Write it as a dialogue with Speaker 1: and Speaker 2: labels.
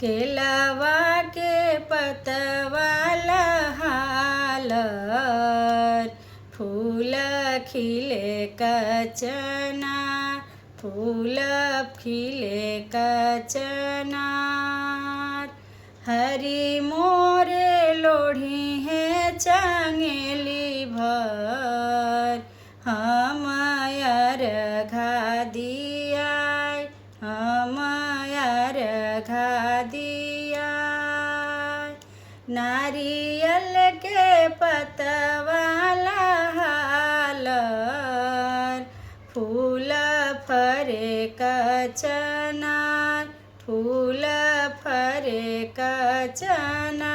Speaker 1: केलवा के पतवाला हालर, फूल खिले कचना, फूल खिले कचनार। हरी मोरे लोढ़ी है चंगेली भर, हम अर्घा दियाय, हम अर्घा दियाय। नारियल के पतवाला हालर, फूल फरे कचनार, फूल फरे कचनार।